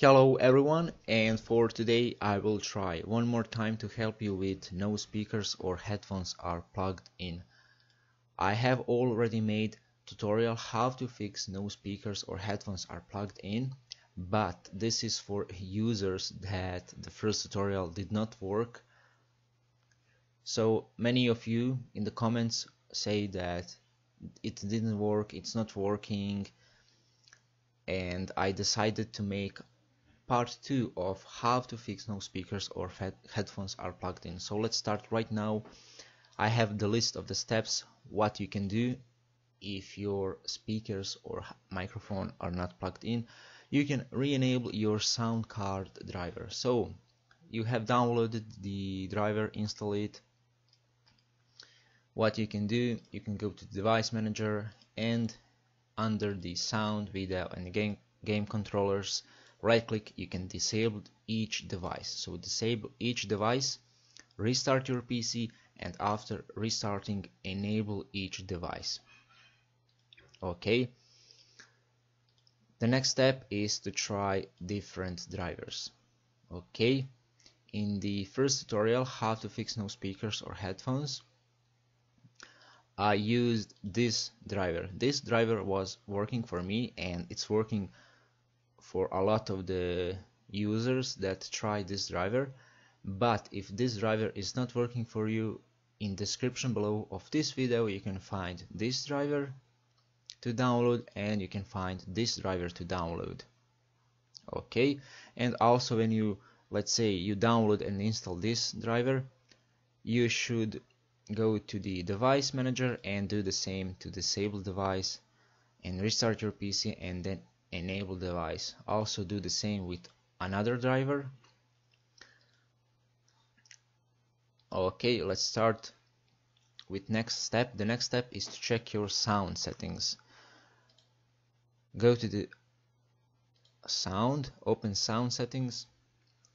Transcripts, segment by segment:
Hello everyone, and for today I will try one more time to help you with no speakers or headphones are plugged in. I have already made tutorial how to fix no speakers or headphones are plugged in, but this is for users that the first tutorial did not work. So many of you in the comments say that it didn't work, it's not working, and I decided to make part 2 of how to fix no speakers or headphones are plugged in. So let's start right now. I have the list of the steps what you can do if your speakers or microphone are not plugged in. You can re-enable your sound card driver. So you have downloaded the driver, install it. What you can do, you can go to the device manager and under the sound, video and game controllers, right click, you can disable each device. So disable each device, restart your PC, and after restarting enable each device. Okay, the next step is to try different drivers. Okay, in the first tutorial how to fix no speakers or headphones, I used this driver. This driver was working for me and it's working for a lot of the users that try this driver. But if this driver is not working for you, in description below of this video you can find this driver to download and you can find this driver to download. Okay, and also when you, let's say you download and install this driver, you should go to the device manager and do the same to disable device and restart your PC and then enable device. Also do the same with another driver. Okay, let's start with next step. The next step is to check your sound settings. Go to the sound, open sound settings,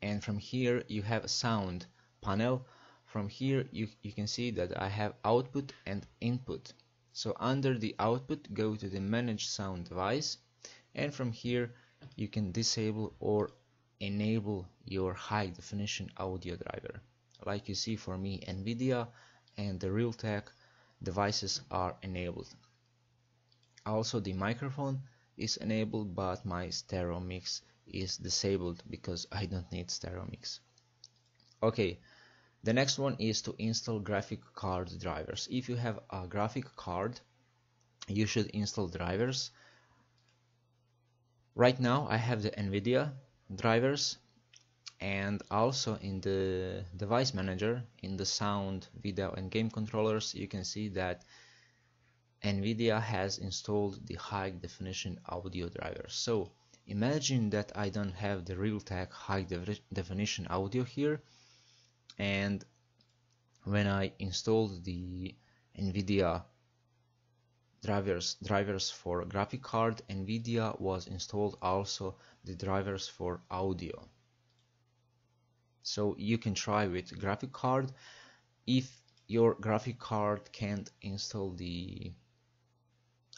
and from here you have a sound panel. From here you can see that I have output and input. So under the output, go to the manage sound device, and from here you can disable or enable your high definition audio driver. Like you see, for me Nvidia and the Realtek devices are enabled. Also the microphone is enabled, but my stereo mix is disabled because I don't need stereo mix. Okay, the next one is to install graphic card drivers. If you have a graphic card, you should install drivers. Right now I have the Nvidia drivers, and also in the device manager, in the sound, video and game controllers, you can see that Nvidia has installed the high definition audio driver. So imagine that I don't have the Realtek high definition audio here, and when I installed the Nvidia drivers for graphic card, Nvidia was installed also the drivers for audio. So you can try with graphic card. If your graphic card can't install the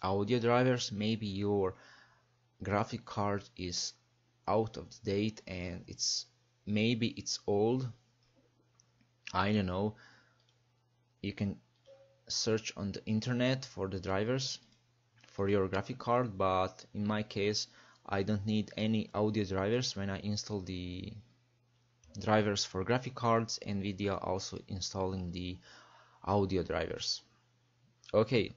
audio drivers, maybe your graphic card is out of date and maybe it's old. I don't know. You can search on the internet for the drivers for your graphic card, but in my case I don't need any audio drivers. When I install the drivers for graphic cards, Nvidia also installing the audio drivers. Okay,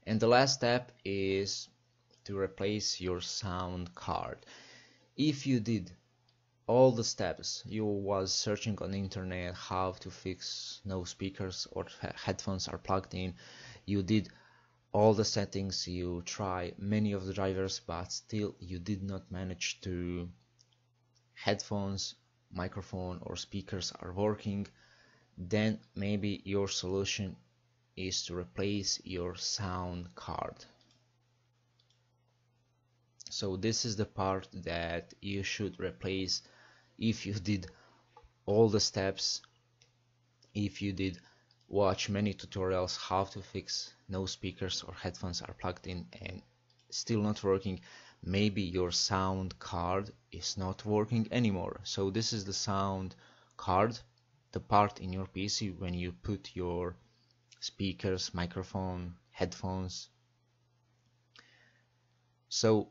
and the last step is to replace your sound card. If you did all the steps, you was searching on the internet how to fix no speakers or headphones are plugged in, you did all the settings, you try many of the drivers, but still you did not manage to headphones, microphone or speakers are working, then maybe your solution is to replace your sound card. So this is the part that you should replace if you did all the steps, if you did watch many tutorials how to fix no speakers or headphones are plugged in and still not working. maybe your sound card is not working anymore. So this is the sound card, the part in your PC when you put your speakers, microphone, headphones. So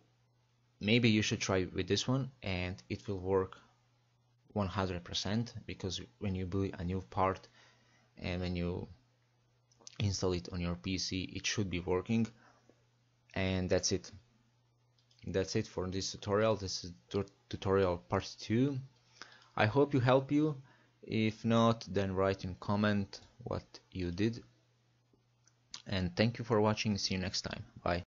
maybe you should try with this one and it will work 100%, because when you buy a new part and when you install it on your PC, it should be working. And that's it. That's it for this tutorial. This is tutorial part 2. I hope you help you. If not, then write in comment what you did. And thank you for watching. See you next time. Bye.